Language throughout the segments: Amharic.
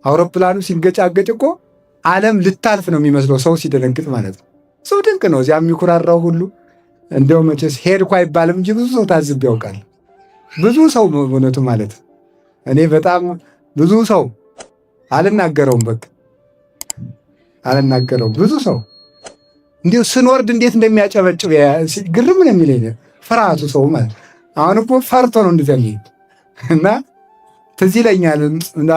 አውሮፕላኑ ሲንገጫገጭ እኮ ዓለም ልታልፍ ነው የሚመስለው ሰው ሲደነግጥ ማለት ነው። ሰው ድንቅ ነው። እዚያ የሚኩራራው ሁሉ እንደው መቼስ ሄድኩ አይባልም እንጂ ብዙ ሰው ታዝብ ያውቃል። ብዙ ሰው በእውነቱ ማለት እኔ በጣም ብዙ ሰው አልናገረውም፣ በቃ አልናገረውም። ብዙ ሰው እንዲሁ ስንወርድ እንዴት እንደሚያጨበጭብ ግርም ነው የሚለኝ ፍርሃቱ ሰው ማለት አሁን እኮ ፈርቶ ነው እንደዚያ የሚሄድ እና ትዝ ይለኛል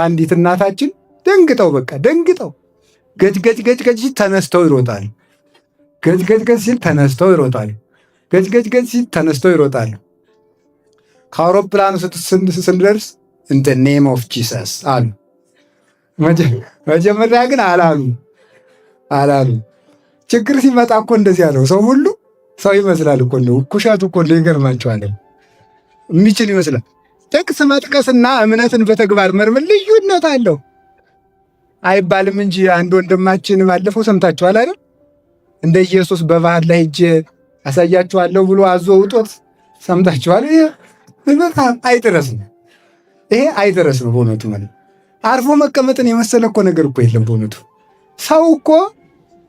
አንዲት እናታችን ደንግጠው በቃ ደንግጠው ገጭ ሲል ተነስተው ይሮጣል። ገጭ ሲል ተነስተው ይሮጣል። ገጭ ሲል ተነስተው ይሮጣል። ከአውሮፕላኑ ስንደርስ in the name of Jesus አሉ። መጀመሪያ ግን አላሉ። ችግር ሲመጣ እኮ እንደዚያ ነው። ሰው ሁሉ ሰው ይመስላል እኮ ነው። ኩሻቱ እኮ ነው። ይገርማቸዋል። የሚችል ይመስላል። ጥቅስ መጥቀስና እምነትን በተግባር መርምር ልዩነት አለው አይባልም እንጂ አንድ ወንድማችን ባለፈው ሰምታችኋል አይደል? እንደ ኢየሱስ በባህር ላይ ሄጄ አሳያችኋለሁ ብሎ አዞ ውጦት ሰምታችኋል። ይሄ አይደረስም። ይሄ አይደረስም በእውነቱ ማለት አርፎ መቀመጥን የመሰለ እኮ ነገር እኮ የለም በእውነቱ። ሰው እኮ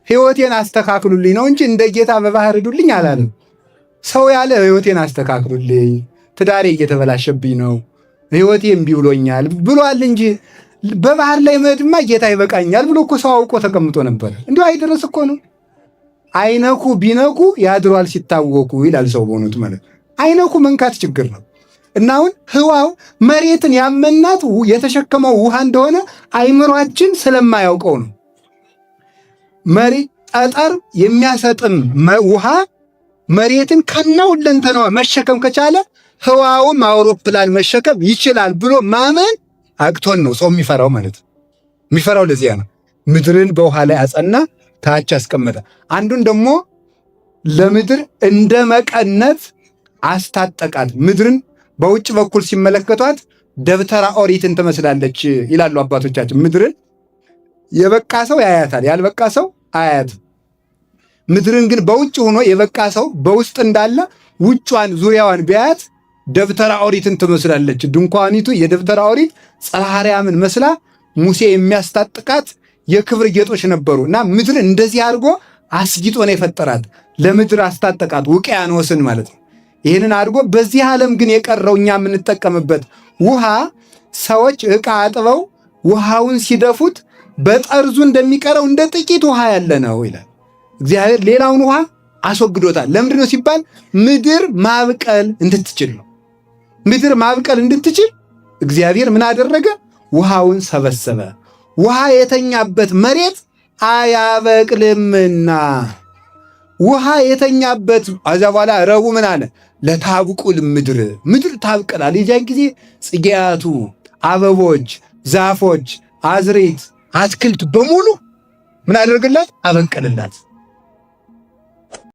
ሕይወቴን አስተካክሉልኝ ነው እንጂ እንደ ጌታ በባህር ሂዱልኝ አላለም። ሰው ያለ ሕይወቴን አስተካክሉልኝ፣ ትዳሬ እየተበላሸብኝ ነው፣ ሕይወቴ እምቢ ብሎኛል ብሏል እንጂ በባህር ላይ መሄድማ ጌታ ይበቃኛል ብሎ እኮ ሰው አውቆ ተቀምጦ ነበር። እንዲሁ አይደረስ እኮ ነው። አይነኩ ቢነኩ ያድሯል ሲታወቁ ይላል ሰው በእውነቱ ማለት አይነኩ መንካት ችግር ነው። እና አሁን ህዋው መሬትን ያመናት የተሸከመው ውሃ እንደሆነ አይምሯችን ስለማያውቀው ነው። መሬት ጠጠር የሚያሰጥም ውሃ መሬትን ከነሁለንተናዋ መሸከም ከቻለ ህዋውም አውሮፕላን መሸከም ይችላል ብሎ ማመን አቅቶን ነው ሰው የሚፈራው ማለት ነው። የሚፈራው ለዚያ ነው። ምድርን በውሃ ላይ አጸና፣ ታች አስቀመጠ። አንዱን ደግሞ ለምድር እንደ መቀነት አስታጠቃት። ምድርን በውጭ በኩል ሲመለከቷት ደብተራ ኦሪትን ትመስላለች ይላሉ አባቶቻችን። ምድርን የበቃ ሰው ያያታል፣ ያልበቃ ሰው አያያትም። ምድርን ግን በውጭ ሆኖ የበቃ ሰው በውስጥ እንዳለ ውጯን ዙሪያዋን ቢያያት ደብተራ ኦሪትን ትመስላለች። ድንኳኒቱ የደብተራ ኦሪት ጽርሐ አርያምን መስላ ሙሴ የሚያስታጥቃት የክብር ጌጦች ነበሩ እና ምድር እንደዚህ አድርጎ አስጊጦ ነው የፈጠራት። ለምድር አስታጠቃት ውቅያኖስን ማለት ነው። ይህንን አድርጎ በዚህ ዓለም ግን የቀረው እኛ የምንጠቀምበት ውሃ ሰዎች ዕቃ አጥበው ውሃውን ሲደፉት በጠርዙ እንደሚቀረው እንደ ጥቂት ውሃ ያለ ነው ይላል እግዚአብሔር። ሌላውን ውሃ አስወግዶታል። ለምንድን ነው ሲባል ምድር ማብቀል እንድትችል ነው። ምድር ማብቀል እንድትችል እግዚአብሔር ምን አደረገ? ውሃውን ሰበሰበ። ውሃ የተኛበት መሬት አያበቅልምና ውሃ የተኛበት አዛ በኋላ ረቡዕ ምን አለ? ለታብቁል ምድር ታብቀላል። የዚያን ጊዜ ጽጌያቱ፣ አበቦች፣ ዛፎች፣ አዝሬት፣ አትክልት በሙሉ ምን አደረገላት? አበቀልላት።